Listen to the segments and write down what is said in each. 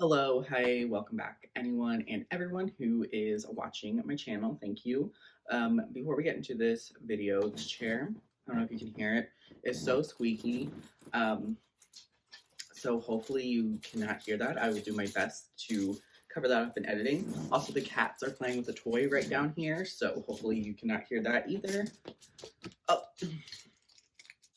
Hello, hi, welcome back, anyone and everyone who is watching my channel. Thank you. Before we get into this video, this chair, I don't know if you can hear it, is so squeaky. Um, so hopefully you cannot hear that. I will do my best to cover that up in editing. Also, the cats are playing with a toy right down here, so hopefully you cannot hear that either. Oh,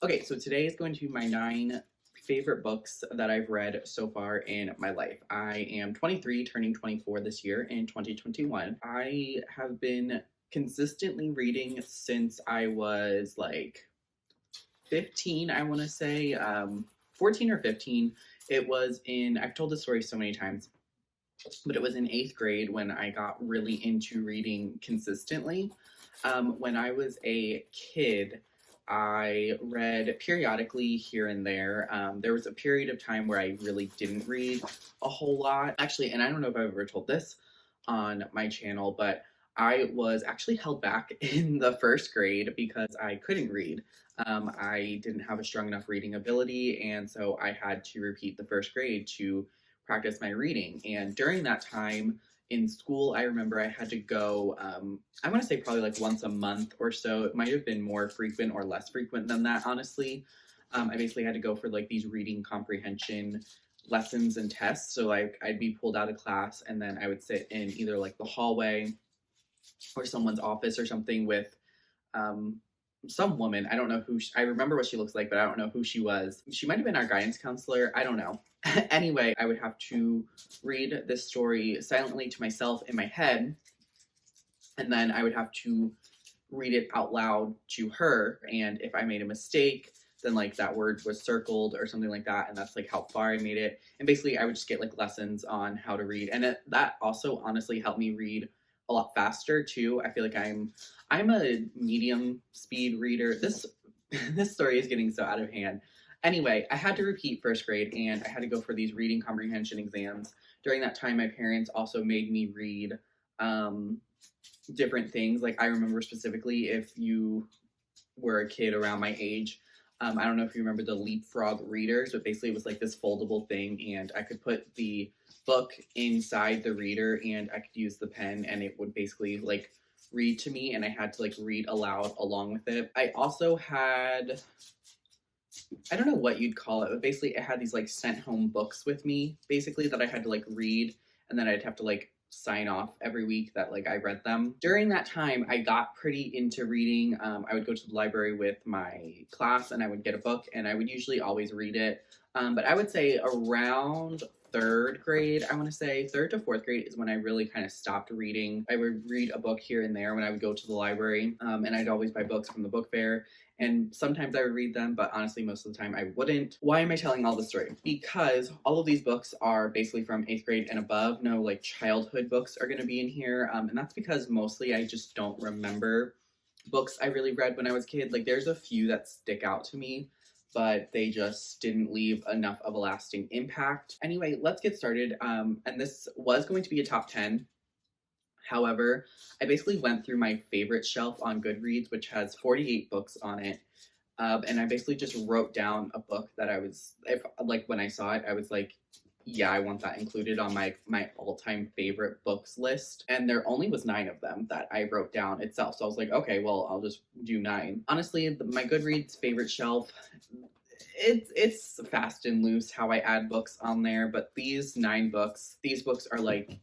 okay, so today is going to be my 9 favorite books that I've read so far in my life. I am 23, turning 24 this year in 2021. I have been consistently reading since I was like 15, I want to say, 14 or 15. It was in, I've told this story so many times, but it was in 8th grade when I got really into reading consistently. When I was a kid, I read periodically here and there. There was a period of time where I really didn't read a whole lot. Actually, and I don't know if I've ever told this on my channel, but I was actually held back in the 1st grade because I couldn't read. I didn't have a strong enough reading ability, and so I had to repeat the 1st grade to practice my reading. And during that time, in school, I remember I had to go, I want to say probably like once a month or so. It might have been more frequent or less frequent than that, honestly. I basically had to go for like these reading comprehension lessons and tests. So like I'd be pulled out of class and then I would sit in either like the hallway or someone's office or something with um, some woman. I don't know who I remember what she looks like, but I don't know who she was. She might have been our guidance counselor. I don't know. Anyway, I would have to read this story silently to myself in my head, and then I would have to read it out loud to her. And if I made a mistake, then like that word was circled or something like that, and that's like how far I made it. And basically, I would just get like lessons on how to read, and that also honestly helped me read a lot faster too. I feel like I'm a medium speed reader. This this story is getting so out of hand. Anyway, I had to repeat 1st grade and I had to go for these reading comprehension exams. During that time, my parents also made me read um, different things. Like I remember specifically, if you were a kid around my age, I don't know if you remember the leapfrog readers, but basically it was like this foldable thing, and I could put the book inside the reader and I could use the pen and it would basically like read to me, and I had to like read aloud along with it. I also had, I don't know what you'd call it, but basically it had these like sent home books with me, basically, that I had to like read, and then I'd have to like sign off every week that like I read them. During that time, I got pretty into reading. I would go to the library with my class and I would get a book and I would usually always read it. But I would say around 3rd grade, I want to say 3rd to 4th grade is when I really kind of stopped reading. I would read a book here and there when I would go to the library, and I'd always buy books from the book fair. And sometimes I would read them, but honestly, most of the time I wouldn't. Why am I telling all this story? Because all of these books are basically from 8th grade and above. No like childhood books are going to be in here. And that's because mostly I just don't remember books I really read when I was a kid. Like there's a few that stick out to me, but they just didn't leave enough of a lasting impact. Anyway, let's get started. And this was going to be a top 10. However, I basically went through my favorite shelf on Goodreads, which has 48 books on it. And I basically just wrote down a book that I was, if like when I saw it, I was like, yeah, I want that included on my all-time favorite books list. And there only was 9 of them that I wrote down itself. So I was like, okay, well, I'll just do 9. Honestly, my Goodreads favorite shelf, it's fast and loose how I add books on there, but these 9 books, these books are like,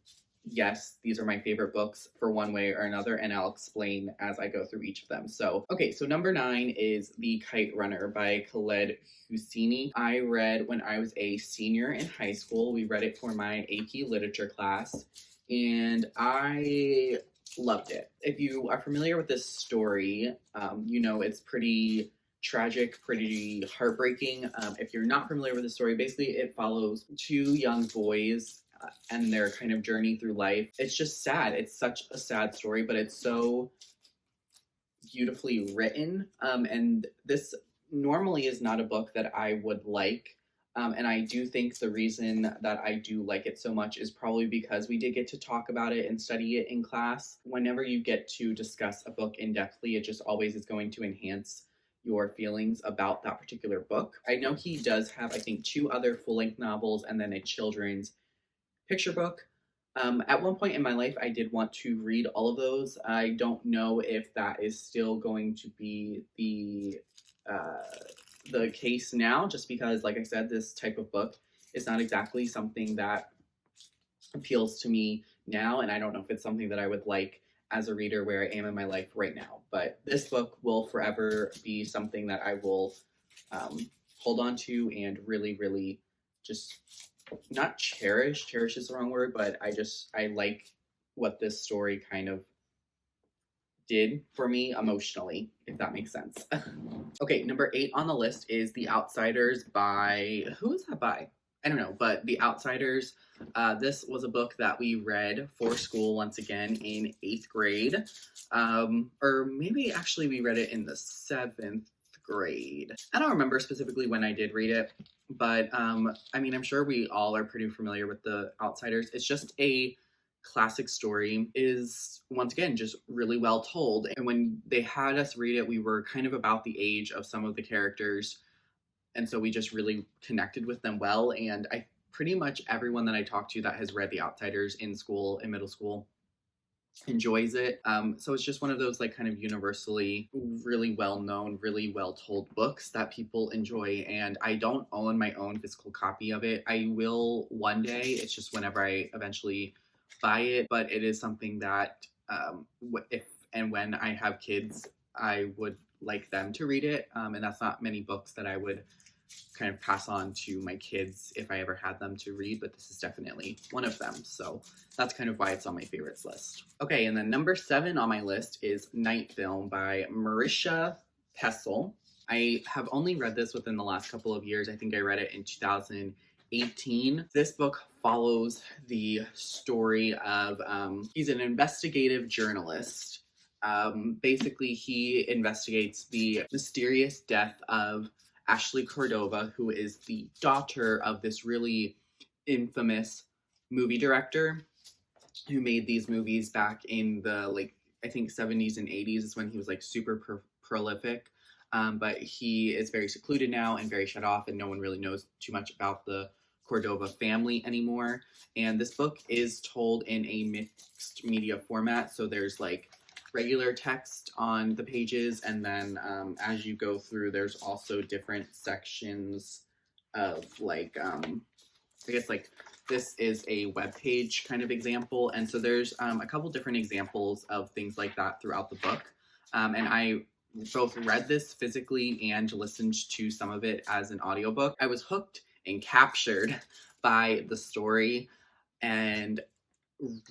yes, these are my favorite books for one way or another, and I'll explain as I go through each of them. So, okay, so number 9 is The Kite Runner by Khaled Kussini. I read when I was a senior in high school. We read it for my AP literature class, and I loved it. If you are familiar with this story, you know it's pretty tragic, pretty heartbreaking. If you're not familiar with the story, basically it follows 2 young boys and their kind of journey through life. It's just sad. It's such a sad story, but it's so beautifully written. And this normally is not a book that I would like. And I do think the reason that I do like it so much is probably because we did get to talk about it and study it in class. Whenever you get to discuss a book in depthly, it just always is going to enhance your feelings about that particular book. I know he does have, I think, 2 other full-length novels and then a children's picture book. At one point in my life, I did want to read all of those. I don't know if that is still going to be the case now, just because, like I said, this type of book is not exactly something that appeals to me now, and I don't know if it's something that I would like as a reader where I am in my life right now. But this book will forever be something that I will hold on to and really, really just not cherish. Cherish is the wrong word, but I like what this story kind of did for me emotionally, if that makes sense. Okay, number 8 on the list is The Outsiders by, who is that by? I don't know, but The Outsiders. This was a book that we read for school once again in 8th grade. Or maybe actually we read it in the 7th grade. I don't remember specifically when I did read it, but I mean, I'm sure we all are pretty familiar with The Outsiders. It's just a classic story, is once again just really well told, and when they had us read it, we were kind of about the age of some of the characters, and so we just really connected with them well. And I pretty much everyone that I talked to that has read The Outsiders in school, in middle school, enjoys it. So it's just one of those like kind of universally really well known, really well told books that people enjoy. And I don't own my own physical copy of it. I will one day. It's just whenever I eventually buy it. But it is something that if and when I have kids, I would like them to read it. And that's not many books that I would kind of pass on to my kids if I ever had them to read, but this is definitely one of them. So that's kind of why it's on my favorites list. Okay, and then number 7 on my list is Night Film by Marisha Pessl. I have only read this within the last couple of years. I think I read it in 2018. This book follows the story of, he's an investigative journalist. Basically, he investigates the mysterious death of Ashley Cordova, who is the daughter of this really infamous movie director who made these movies back in the, like, I think 70s and 80s is when he was like super prolific. But he is very secluded now and very shut off, and no one really knows too much about the Cordova family anymore. And this book is told in a mixed media format, so there's like regular text on the pages, and then as you go through, there's also different sections of like I guess like this is a web page kind of example, and so there's a couple different examples of things like that throughout the book. And I both read this physically and listened to some of it as an audiobook. I was hooked and captured by the story, and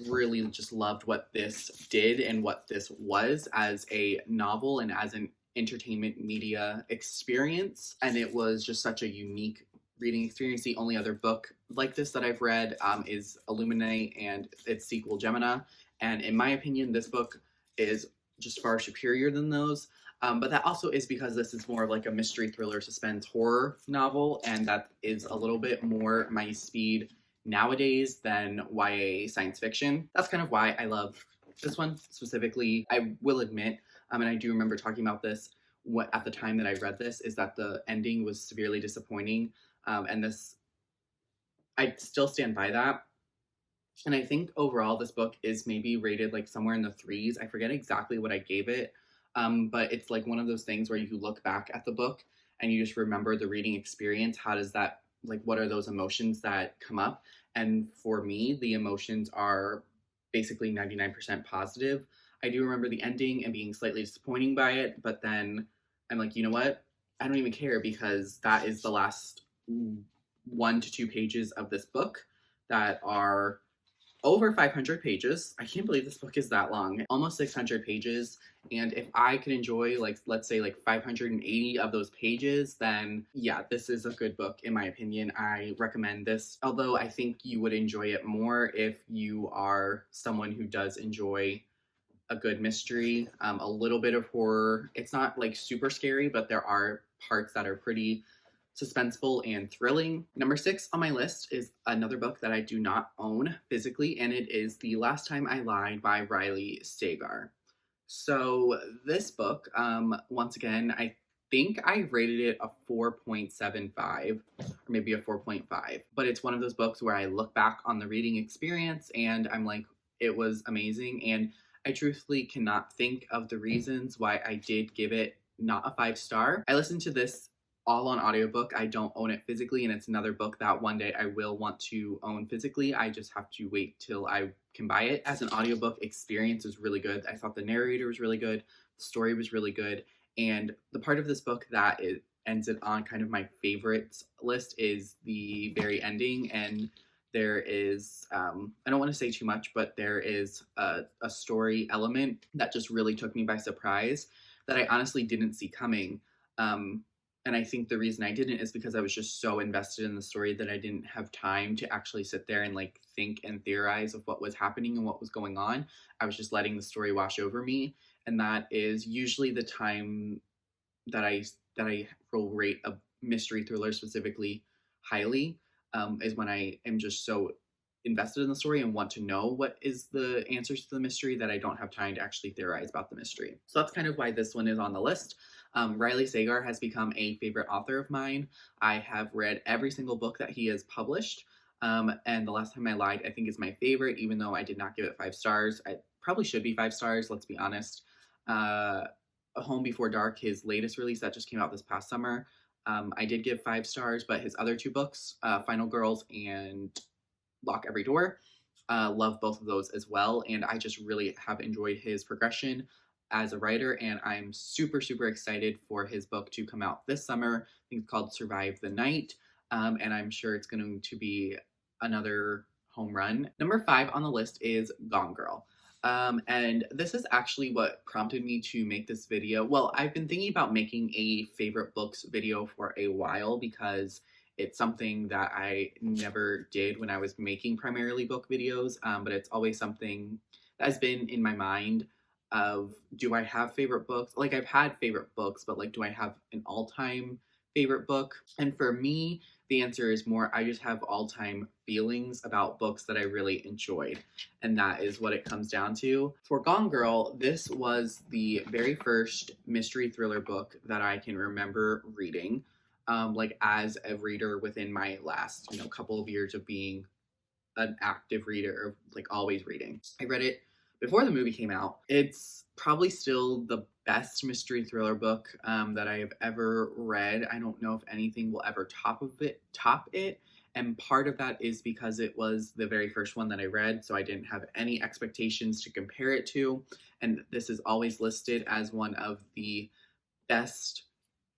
really just loved what this did and what this was as a novel and as an entertainment media experience. And it was just such a unique reading experience. The only other book like this that I've read is Illuminate and its sequel Gemina, and in my opinion this book is just far superior than those. But that also is because this is more of like a mystery thriller suspense horror novel, and that is a little bit more my speed nowadays than YA science fiction. That's kind of why I love this one specifically. I will admit, and I do remember talking about this at the time that I read this, is that the ending was severely disappointing. And this, I still stand by that. And I think overall this book is maybe rated like somewhere in the 3s. I forget exactly what I gave it. But it's like one of those things where you look back at the book and you just remember the reading experience. How does that, like, what are those emotions that come up? And for me, the emotions are basically 99% positive. I do remember the ending and being slightly disappointing by it, but then I'm like, you know what? I don't even care, because that is the last 1 to 2 pages of this book that are over 500 pages. I can't believe this book is that long. Almost 600 pages. And if I could enjoy, like, let's say like 580 of those pages, then yeah, this is a good book in my opinion. I recommend this. Although I think you would enjoy it more if you are someone who does enjoy a good mystery, a little bit of horror. It's not like super scary, but there are parts that are pretty suspenseful and thrilling. Number 6 on my list is another book that I do not own physically, and it is The Last Time I Lied by Riley Stagar. So this book, once again, I think I rated it a 4.75 or maybe a 4.5, but it's one of those books where I look back on the reading experience and I'm like, it was amazing. And I truthfully cannot think of the reasons why I did give it not a 5 star. I listened to this all on audiobook. I don't own it physically, and it's another book that one day I will want to own physically. I just have to wait till I can buy it. As an audiobook experience is really good. I thought the narrator was really good, the story was really good, and the part of this book that it ends it on kind of my favorites list is the very ending. And there is I don't want to say too much, but there is a story element that just really took me by surprise that I honestly didn't see coming. And I think the reason I didn't is because I was just so invested in the story that I didn't have time to actually sit there and like think and theorize of what was happening and what was going on. I was just letting the story wash over me, and that is usually the time that I will rate a mystery thriller specifically highly. Is when I am just so invested in the story and want to know what is the answers to the mystery that I don't have time to actually theorize about the mystery. So that's kind of why this one is on the list. Riley Sagar has become a favorite author of mine. I have read every single book that he has published. And The Last Time I Lied, I think, is my favorite, even though I did not give it 5 stars. I probably should be 5 stars, let's be honest. Home Before Dark, his latest release that just came out this past summer, I did give 5 stars, but his other two books, Final Girls and Lock Every Door, love both of those as well. And I just really have enjoyed his progression as a writer, and I'm super, super excited for his book to come out this summer. I think it's called Survive the Night, and I'm sure it's going to be another home run. Number 5 on the list is Gone Girl. And this is actually what prompted me to make this video. Well, I've been thinking about making a favorite books video for a while because it's something that I never did when I was making primarily book videos, but it's always something that has been in my mind of, do I have favorite books? Like, I've had favorite books, but like, do I have an all-time favorite book? And for me, the answer is more, I just have all-time feelings about books that I really enjoyed. And that is what it comes down to. For Gone Girl, this was the very first mystery thriller book that I can remember reading, like as a reader within my last, couple of years of being an active reader, like always reading. I read it before the movie came out. It's probably still the best mystery thriller book that I have ever read. I don't know if anything will ever top it. And part of that is because it was the very first one that I read, so I didn't have any expectations to compare it to. And this is always listed as one of the best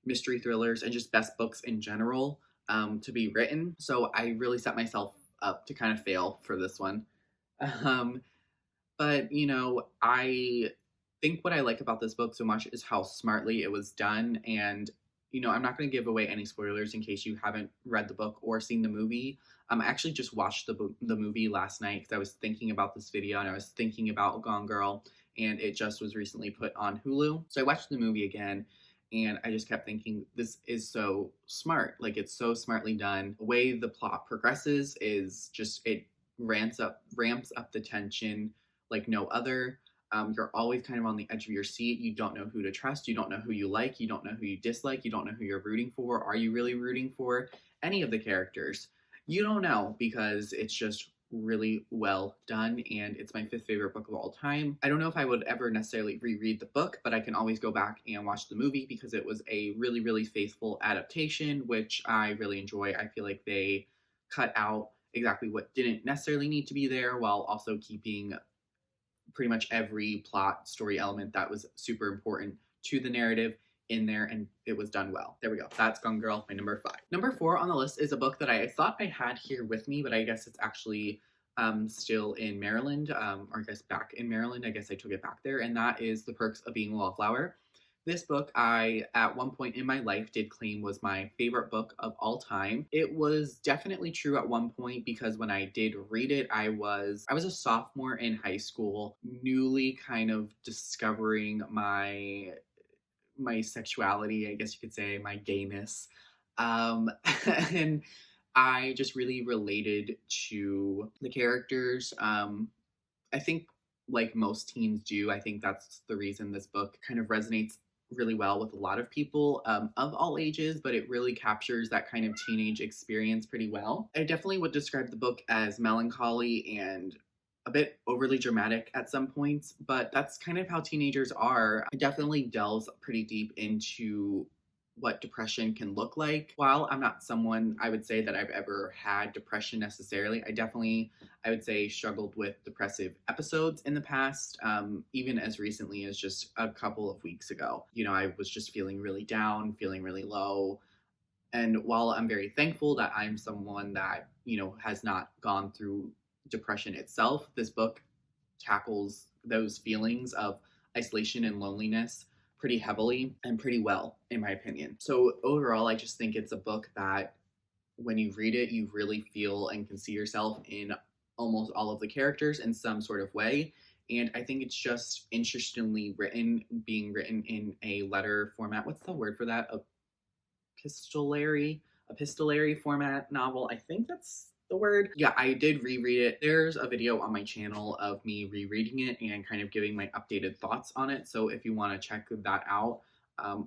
mystery thrillers and just best books in general to be written. So I really set myself up to kind of fail for this one. But, I think what I like about this book so much is how smartly it was done. And, I'm not going to give away any spoilers in case you haven't read the book or seen the movie. I actually just watched the movie last night because I was thinking about this video and I was thinking about Gone Girl, and it just was recently put on Hulu. So I watched the movie again, and I just kept thinking, this is so smart. Like, it's so smartly done. The way the plot progresses is just, it ramps up the tension like no other. You're always kind of on the edge of your seat. You don't know who to trust. You don't know who you like. You don't know who you dislike. You don't know who you're rooting for. Are you really rooting for any of the characters? You don't know, because it's just really well done, and it's my 5th favorite book of all time. I don't know if I would ever necessarily reread the book, but I can always go back and watch the movie because it was a really, really faithful adaptation, which I really enjoy. I feel like they cut out exactly what didn't necessarily need to be there while also keeping pretty much every plot story element that was super important to the narrative in there, and it was done well. There we go. That's Gone Girl, my number 5. Number 4 on the list is a book that I thought I had here with me, but I guess it's actually still in Maryland, or I guess back in Maryland. I guess I took it back there, and that is The Perks of Being a Wallflower. This book, I, at one point in my life, did claim was my favorite book of all time. It was definitely true at one point, because when I did read it, I was a sophomore in high school, newly kind of discovering my sexuality, I guess you could say, my gayness. And I just really related to the characters. I think, like most teens do, I think that's the reason this book kind of resonates really well with a lot of people of all ages, but it really captures that kind of teenage experience pretty well. I definitely would describe the book as melancholy and a bit overly dramatic at some points, but that's kind of how teenagers are. It definitely delves pretty deep into what depression can look like. While I'm not someone I would say that I've ever had depression necessarily, I would say, struggled with depressive episodes in the past, even as recently as just a couple of weeks ago. You know, I was just feeling really down, feeling really low. And while I'm very thankful that I'm someone that, you know, has not gone through depression itself, this book tackles those feelings of isolation and loneliness pretty heavily and pretty well, in my opinion. So overall, I just think it's a book that when you read it, you really feel and can see yourself in almost all of the characters in some sort of way. And I think it's just interestingly written, being written in a letter format. What's the word for that? Epistolary format novel. I think that's the word. Yeah, I did reread it. There's a video on my channel of me rereading it and kind of giving my updated thoughts on it. So if you want to check that out,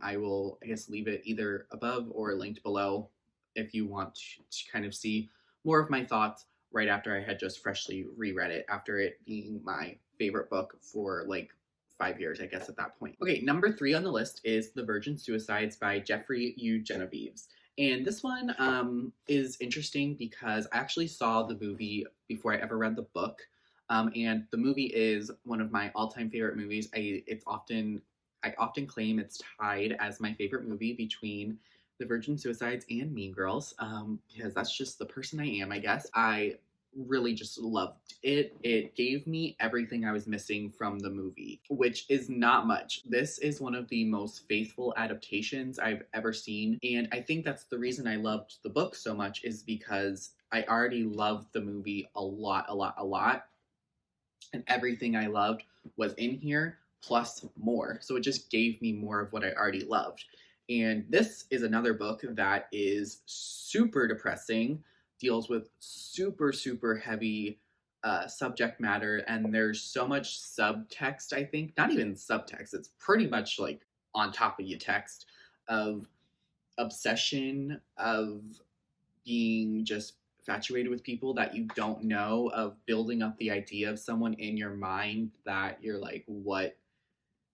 I will, I guess, leave it either above or linked below if you want to kind of see more of my thoughts right after I had just freshly reread it, after it being my favorite book for like 5 years, I guess, at that point. Okay, number 3 on the list is The Virgin Suicides by Jeffrey U. Genevieve. And this one is interesting because I actually saw the movie before I ever read the book. And the movie is one of my all-time favorite movies. I often claim it's tied as my favorite movie between The Virgin Suicides and Mean Girls, because that's just the person I am, I guess. I really just loved it. It gave me everything I was missing from the movie, which is not much. This is one of the most faithful adaptations I've ever seen. And I think that's the reason I loved the book so much, is because I already loved the movie a lot, a lot, a lot. And everything I loved was in here plus more. So it just gave me more of what I already loved. And this is another book that is super depressing, deals with super, super heavy subject matter, and there's so much subtext, I think. Not even subtext, it's pretty much like on top of you text of obsession, of being just infatuated with people that you don't know, of building up the idea of someone in your mind that you're like, what,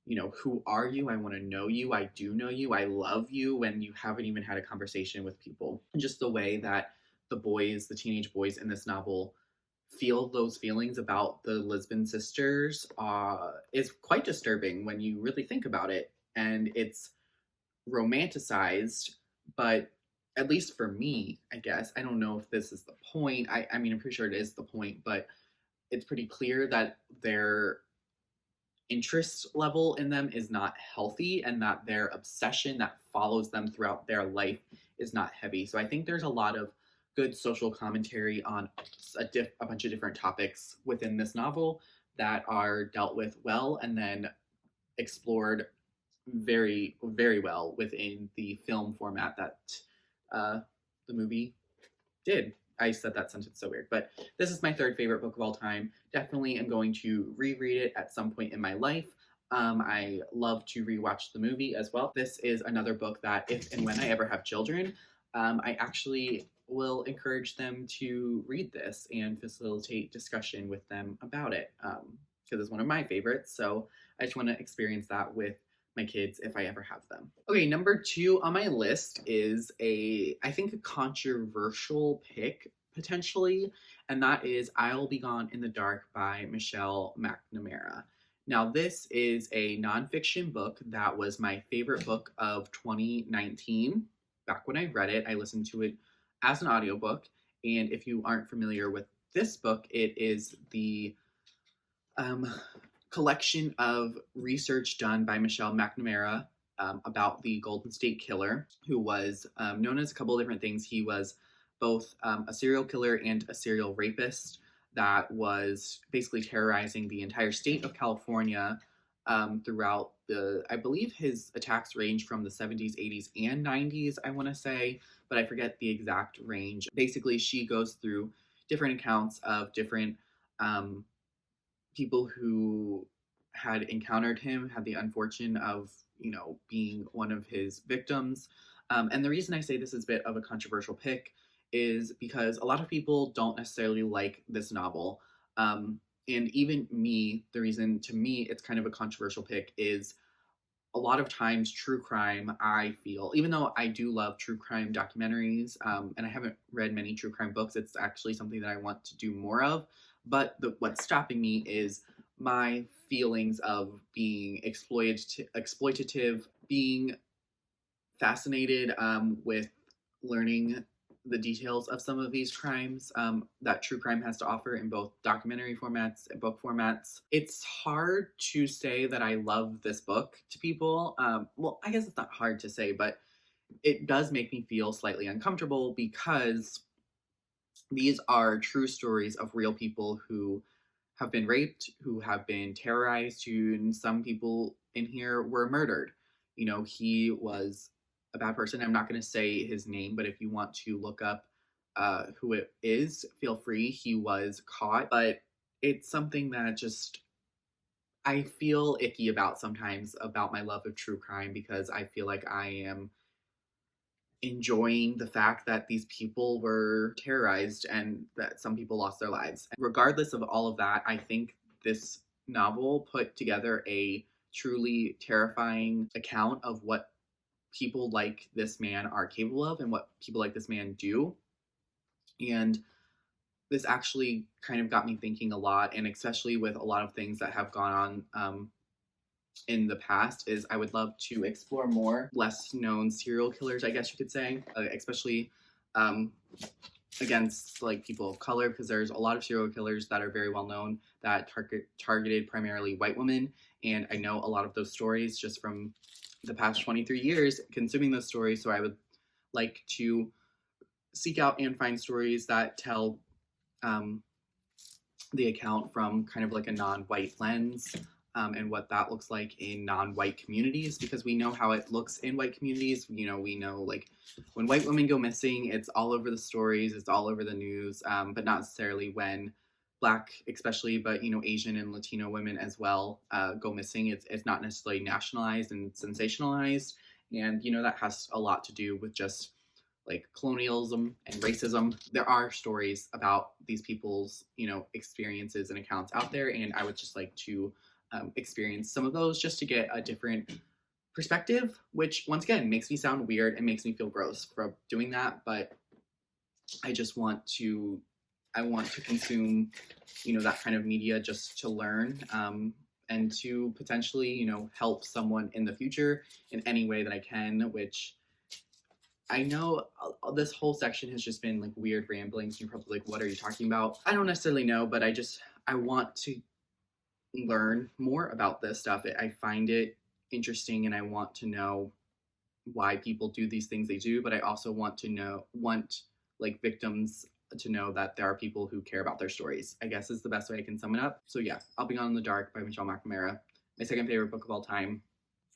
you know, who are you? I want to know you. I do know you. I love you, when you haven't even had a conversation with people. And just the way that the teenage boys in this novel feel those feelings about the Lisbon sisters is quite disturbing when you really think about it. And it's romanticized, but at least for me, I guess, I don't know if this is the point. I mean, I'm pretty sure it is the point, but it's pretty clear that their interest level in them is not healthy, and that their obsession that follows them throughout their life is not heavy. So I think there's a lot of good social commentary on a bunch of different topics within this novel that are dealt with well, and then explored very, very well within the film format that the movie did. I said that sentence so weird, but this is my 3rd favorite book of all time. Definitely am going to reread it at some point in my life. I love to rewatch the movie as well. This is another book that, if and when I ever have children, I actually will encourage them to read this and facilitate discussion with them about it, because it's one of my favorites. So I just want to experience that with my kids if I ever have them. Okay, number 2 on my list is I think a controversial pick, potentially, and that is I'll Be Gone in the Dark by Michelle McNamara. Now, this is a nonfiction book that was my favorite book of 2019. Back when I read it, I listened to it as an audiobook, and if you aren't familiar with this book, it is the collection of research done by Michelle McNamara about the Golden State Killer, who was known as a couple of different things. He was both a serial killer and a serial rapist that was basically terrorizing the entire state of California throughout I believe his attacks range from the 70s, 80s, and 90s, I want to say, but I forget the exact range. Basically, she goes through different accounts of different people who had encountered him, had the unfortune of you know, being one of his victims. And the reason I say this is a bit of a controversial pick is because a lot of people don't necessarily like this novel. And even me, the reason to me it's kind of a controversial pick is a lot of times true crime, I feel, even though I do love true crime documentaries, and I haven't read many true crime books, it's actually something that I want to do more of. But what's stopping me is my feelings of being exploitative, being fascinated with learning the details of some of these crimes that true crime has to offer in both documentary formats and book formats. It's hard to say that I love this book to people. Well, I guess it's not hard to say, but it does make me feel slightly uncomfortable because these are true stories of real people who have been raped, who have been terrorized, and some people in here were murdered. You know, he was a bad person. I'm not going to say his name, but if you want to look up who it is, feel free. He was caught, but it's something that just I feel icky about sometimes about my love of true crime because I feel like I am enjoying the fact that these people were terrorized and that some people lost their lives. Regardless of all of that, I think this novel put together a truly terrifying account of what people like this man are capable of and what people like this man do. And this actually kind of got me thinking a lot, and especially with a lot of things that have gone on in the past, is I would love to explore more less known serial killers, I guess you could say, especially against like people of color, because there's a lot of serial killers that are very well known that targeted primarily white women. And I know a lot of those stories just from the past 23 years consuming those stories. So I would like to seek out and find stories that tell the account from kind of like a non-white lens, and what that looks like in non-white communities, because we know how it looks in white communities. You know, we know like when white women go missing, it's all over the stories, it's all over the news, but not necessarily when Black especially, but you know, Asian and Latino women as well go missing. It's not necessarily nationalized and sensationalized, and you know, that has a lot to do with just like colonialism and racism. There are stories about these people's, you know, experiences and accounts out there, and I would just like to experience some of those just to get a different perspective, which once again makes me sound weird and makes me feel gross for doing that, but I just want to consume, you know, that kind of media just to learn, and to potentially, you know, help someone in the future in any way that I can, which I know this whole section has just been like weird ramblings. You're probably like, what are you talking about? I don't necessarily know, but I want to learn more about this stuff. I find it interesting, and I want to know why people do these things they do, but I also want like victims to know that there are people who care about their stories, I guess is the best way I can sum it up. So yeah, I'll Be Gone in the Dark by Michelle Mcnamara. My second favorite book of all time.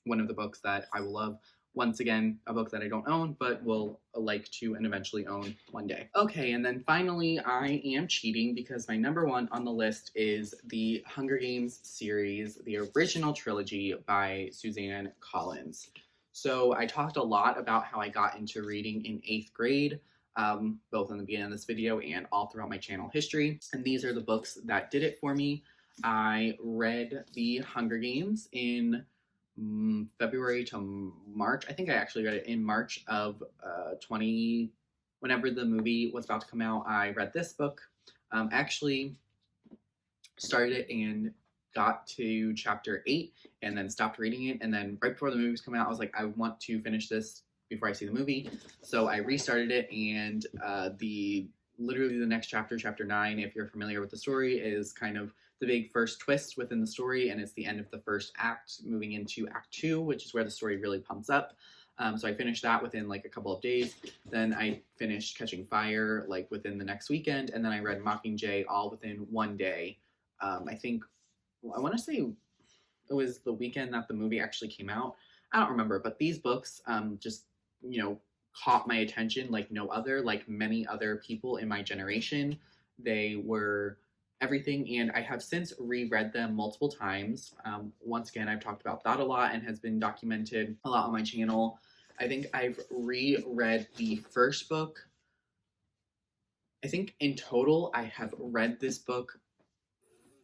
One of the books that I will love. Once again, a book that I don't own, but will like to and eventually own one day. Okay, and then finally, I am cheating because my number one on the list is the Hunger Games series, the original trilogy by Suzanne Collins. So I talked a lot about how I got into reading in 8th grade, both in the beginning of this video and all throughout my channel history. And these are the books that did it for me. I read the Hunger Games in February to March. I think I actually read it in March of whenever the movie was about to come out. I read this book. Actually started it and got to chapter 8 and then stopped reading it. And then right before the movie was coming out, I was like, I want to finish this before I see the movie. So I restarted it, and literally the next chapter, chapter 9, if you're familiar with the story, is kind of the big first twist within the story, and it's the end of the first act, moving into act 2, which is where the story really pumps up. So I finished that within like a couple of days. Then I finished Catching Fire like within the next weekend, and then I read Mockingjay all within one day. I think, I want to say it was the weekend that the movie actually came out. I don't remember, but these books just, you know, caught my attention like no other. Like many other people in my generation, they were everything, and I have since reread them multiple times. Once again, I've talked about that a lot and has been documented a lot on my channel. I think I've reread the first book. I think in total I have read this book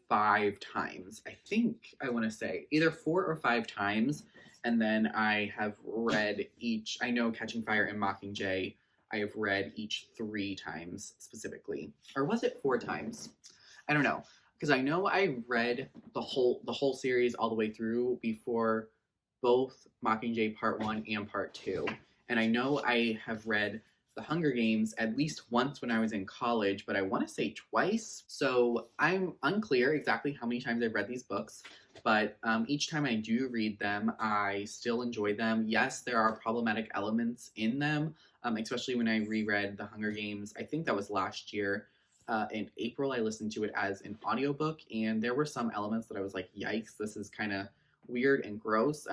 5 times. I think I want to say either 4 or 5 times, and then I have read each. I know Catching Fire and Mockingjay I have read each 3 times specifically, or was it 4 times? I don't know, because I know I read the whole series all the way through before both Mockingjay Part 1 and Part 2, and I know I have read The Hunger Games at least once when I was in college, but I want to say twice. So I'm unclear exactly how many times I've read these books, but each time I do read them, I still enjoy them. Yes, there are problematic elements in them, especially when I reread The Hunger Games. I think that was last year. In April, I listened to it as an audiobook, and there were some elements that I was like, yikes, this is kind of weird and gross.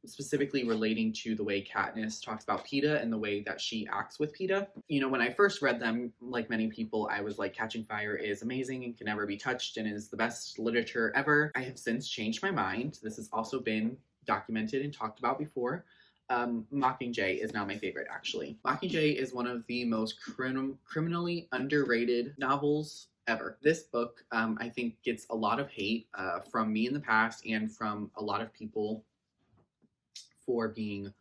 Specifically relating to the way Katniss talks about Peeta and the way that she acts with Peeta. You know, when I first read them, like many people, I was like, Catching Fire is amazing and can never be touched and is the best literature ever. I have since changed my mind. This has also been documented and talked about before. Mockingjay is now my favorite, actually. Mockingjay is one of the most criminally underrated novels ever. This book, I think, gets a lot of hate from me in the past and from a lot of people for being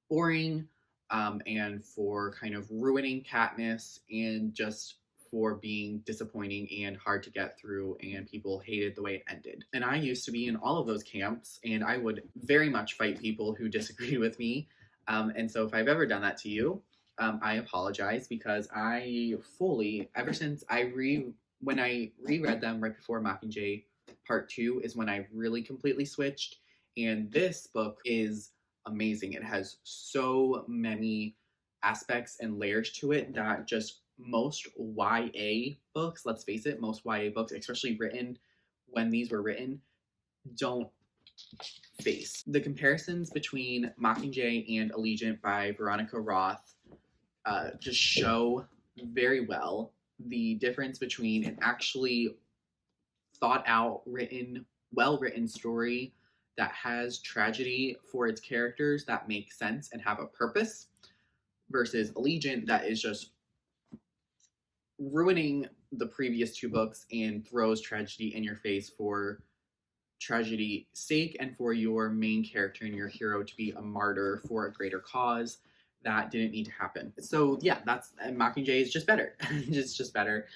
boring and for kind of ruining Katniss and just for being disappointing and hard to get through, and people hated the way it ended. And I used to be in all of those camps, and I would very much fight people who disagreed with me. And so if I've ever done that to you, I apologize, because I fully, ever since when I reread them right before Mockingjay Part 2 is when I really completely switched. And this book is amazing. It has so many aspects and layers to it that just most YA books, let's face it, most YA books, especially written when these were written, don't face. The comparisons between Mockingjay and Allegiant by Veronica Roth just show very well the difference between an actually thought out, well-written story that has tragedy for its characters that make sense and have a purpose, versus Allegiant that is just ruining the previous 2 books and throws tragedy in your face for tragedy's sake and for your main character and your hero to be a martyr for a greater cause that didn't need to happen. So yeah, Mockingjay is just better. It's just better.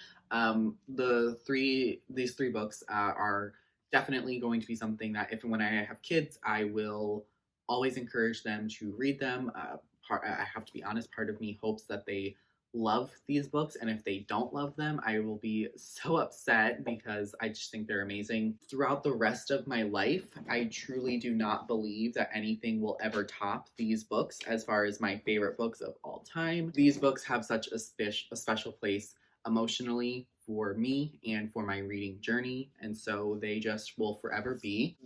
These 3 books are definitely going to be something that when I have kids, I will always encourage them to read them. I have to be honest, part of me hopes that they love these books, and if they don't love them, I will be so upset, because I just think they're amazing. Throughout the rest of my life, I truly do not believe that anything will ever top these books as far as my favorite books of all time. These books have such a special place emotionally for me and for my reading journey, and so they just will forever be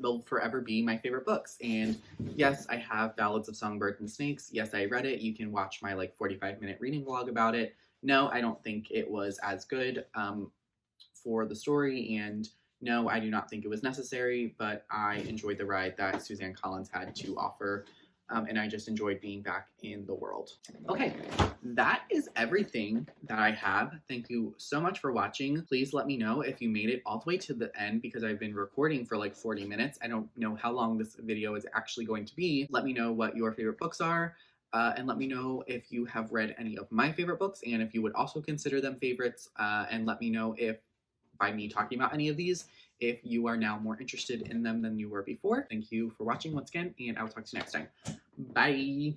my favorite books. And yes, I have Ballads of Songbirds and Snakes. Yes, I read it. You can watch my 45-minute reading vlog about it. No, I don't think it was as good for the story, and no, I do not think it was necessary, but I enjoyed the ride that Suzanne Collins had to offer, and I just enjoyed being back in the world. Okay, that is everything that I have. Thank you so much for watching. Please let me know if you made it all the way to the end, because I've been recording for like 40 minutes. I don't know how long this video is actually going to be. Let me know what your favorite books are, and let me know if you have read any of my favorite books, and if you would also consider them favorites, and let me know if, by me talking about any of these, if you are now more interested in them than you were before. Thank you for watching once again, and I will talk to you next time. Bye!